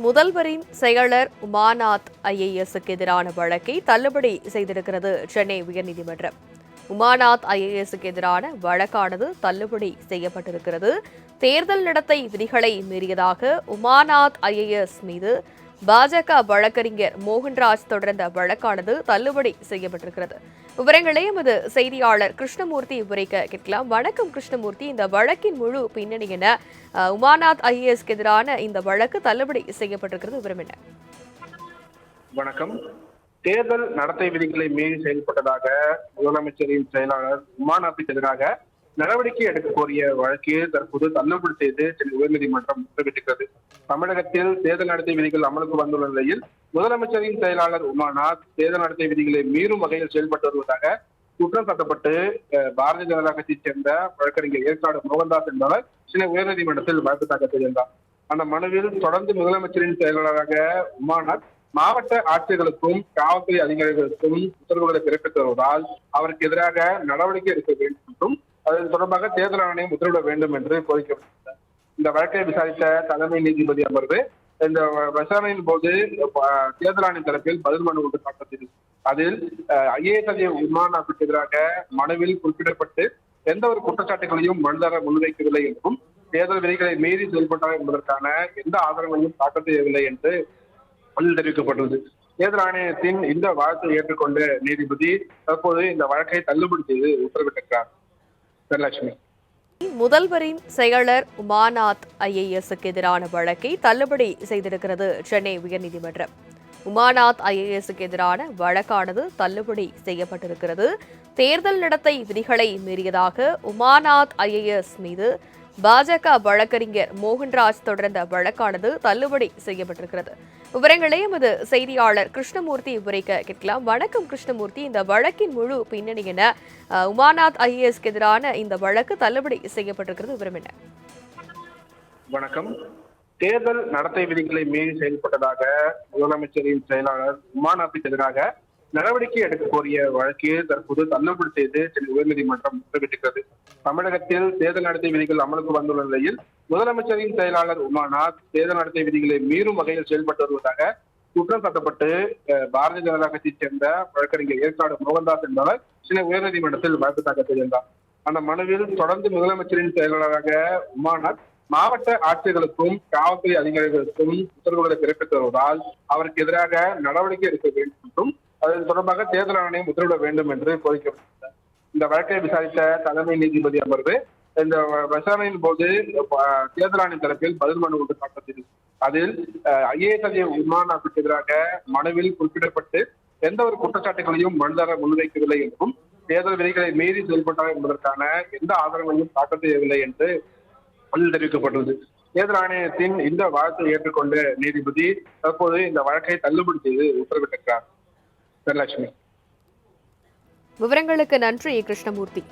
முதல்வரின் செயலர் உமாநாத் ஐஏஎஸ்க்கு எதிரான வழக்கை தள்ளுபடி செய்திருக்கிறது சென்னை உயர்நீதிமன்றம். உமாநாத் ஐஏஎஸ்க்கு எதிரான வழக்கானது தள்ளுபடி செய்யப்பட்டிருக்கிறது. தேர்தல் நடத்தை விதிகளை மீறியதாக உமாநாத் ஐஏஎஸ் மீது பாஜக வழக்கறிஞர் மோகன்ராஜ் தொடர்ந்த வழக்கானது தள்ளுபடி செய்யப்பட்டிருக்கிறது. விவரங்களை எமது செய்தியாளர் கிருஷ்ணமூர்த்தி விவரிக்க கேட்கலாம். வணக்கம் கிருஷ்ணமூர்த்தி, இந்த வழக்கின் முழு பின்னணி என? உமாநாத் ஐஏஎஸ்க்கு எதிரான இந்த வழக்கு தள்ளுபடி செய்யப்பட்டிருக்கிறது, விவரம் என்ன? வணக்கம். தேர்தல் நடத்தை விதிகளை மீறி செயல்பட்டதாக முதலமைச்சரின் செயலாளர் உமாநாத்துக்கு எதிராக நடவடிக்கை எடுக்க கோரிய வழக்கு தற்போது தள்ளுபடி செய்து சென்னை உயர்நீதிமன்றம் உத்தரவிட்டிருக்கிறது. தமிழகத்தில் தேர்தல் நடத்தை விதிகள் அமலுக்கு வந்துள்ள நிலையில் முதலமைச்சரின் செயலாளர் உமாநாத் தேர்தல் நடத்தை விதிகளை மீறும் வகையில் செயல்பட்டு வருவதாக குற்றம் சாட்டப்பட்டு பாரதிய ஜனதா கட்சியைச் சேர்ந்த வழக்கறிஞர் ஏற்காடு மோகன்தாஸ் என்பவர் சென்னை உயர்நீதிமன்றத்தில் வழக்கு தாக்கல் செய்திருந்தார். அந்த மனுவில் தொடர்ந்து முதலமைச்சரின் செயலாளராக உமாநாத் மாவட்ட ஆட்சியர்களுக்கும் காவல்துறை அதிகாரிகளுக்கும் உத்தரவுகளை பிறப்பித்து வருவதால் அவருக்கு எதிராக நடவடிக்கை எடுக்க வேண்டும் என்றும் அது தொடர்பாக தேர்தல் ஆணையம் உத்தரவிட வேண்டும் என்று கோரிக்கப்பட்டது. இந்த வழக்கை விசாரித்த தலைமை நீதிபதி அமர்வு இந்த விசாரணையின் போது தேர்தல் ஆணைய தரப்பில் பதில் மனு ஒன்று தாக்கல் செய்தது. அதில் ஐஏஎஸ் உமாநாத்துக்கு எதிராக மனுவில் குறிப்பிடப்பட்டு எந்த ஒரு குற்றச்சாட்டுகளையும் மனுதாரர் முன்வைக்கவில்லை என்றும் தேர்தல் விதிகளை மீறி செயல்பட்டார் என்பதற்கான எந்த ஆதாரங்களையும் தாக்கல் செய்யவில்லை என்று தெரிவிக்கப்பட்டுள்ளது. தேர்தல் ஆணையத்தின் இந்த வழக்கை ஏற்றுக்கொண்ட நீதிபதி தற்போது இந்த வழக்கை தள்ளுபடி செய்து உத்தரவிட்டிருக்கிறார். தனலட்சுமி. முதல்வரின் செயலர் உமாநாத் ஐஏஎஸ்க்கு எதிரான வழக்கை தள்ளுபடி செய்திருக்கிறது சென்னை உயர்நீதிமன்றம். உமாநாத் ஐஏஎஸ்க்கு எதிரான வழக்கானது தள்ளுபடி செய்யப்பட்டிருக்கிறது. தேர்தல் நடத்தை விதிகளை மீறியதாக உமாநாத் ஐஏஎஸ் மீது பாஜக வழக்கறிஞர் மோகன்ராஜ் தொடர்ந்த வழக்கானது தள்ளுபடி செய்யப்பட்டிருக்கிறது. விவரங்களை எமது செய்தியாளர் கிருஷ்ணமூர்த்தி விவரிக்க கேட்கலாம். வணக்கம் கிருஷ்ணமூர்த்தி, இந்த வழக்கின் முழு பின்னணி என? உமாநாத் ஐஏஎஸ்க்கு எதிரான இந்த வழக்கு தள்ளுபடி செய்யப்பட்டிருக்கிறது, விவரம் என்ன? வணக்கம். தேர்தல் நடத்தை விதிகளை மீறி செயல்பட்டதாக முதலமைச்சரின் செயலாளர் உமாநாத்துக்கு எதிராக நடவடிக்கை எடுக்க கோரிய வழக்கு தற்போது தள்ளுபடி செய்து சென்னை உயர்நீதிமன்றம் உத்தரவிட்டிருக்கிறது. தமிழகத்தில் தேர்தல் நடத்தை விதிகள் அமலுக்கு வந்துள்ள நிலையில் முதலமைச்சரின் செயலாளர் உமாநாத் தேர்தல் நடத்தை விதிகளை மீறும் வகையில் செயல்பட்டு வருவதாக குற்றம் சாட்டப்பட்டு பாரதிய ஜனதா கட்சியைச் சேர்ந்த வழக்கறிஞர் ஏற்காடு மோகன்தாஸ் என்பவர் சென்னை உயர்நீதிமன்றத்தில் வழக்கு தாக்கல் செய்திருந்தார். அந்த மனுவில் தொடர்ந்து முதலமைச்சரின் செயலாளராக உமாநாத் மாவட்ட ஆட்சியர்களுக்கும் காவல்துறை அதிகாரிகளுக்கும் உத்தரவுகளை பிறப்பித்து வருவதால் அவருக்கு எதிராக நடவடிக்கை எடுக்க வேண்டும் என்றும் அது தொடர்பாக தேர்தல் ஆணையம் உத்தரவிட வேண்டும் என்று கோரிக்கப்பட்டது. இந்த வழக்கை விசாரித்த தலைமை நீதிபதி அமர்வு இந்த விசாரணையின் போது தேர்தல் ஆணைய தரப்பில் பதில் மனு ஒன்று தாக்கல் செய்தது. அதில் ஐஏஎஸ் உமாநாத்துக்கு எதிராக மனுவில் குறிப்பிடப்பட்டு எந்த ஒரு குற்றச்சாட்டுகளையும் மனுதாரர் முன்வைக்கவில்லை என்றும் தேர்தல் விதிகளை மீறி செயல்பட்டார் என்பதற்கான எந்த ஆதாரங்களையும் தாக்கல் செய்யவில்லை என்று தெரிவிக்கப்பட்டுள்ளது. தேர்தல் ஆணையத்தின் இந்த வழக்கை ஏற்றுக்கொண்ட நீதிபதி தற்போது இந்த வழக்கை தள்ளுபடி செய்து உத்தரவிட்டிருக்கிறார். தனலட்சுமி. விவரங்களுக்கு நன்றி கிருஷ்ணமூர்த்தி.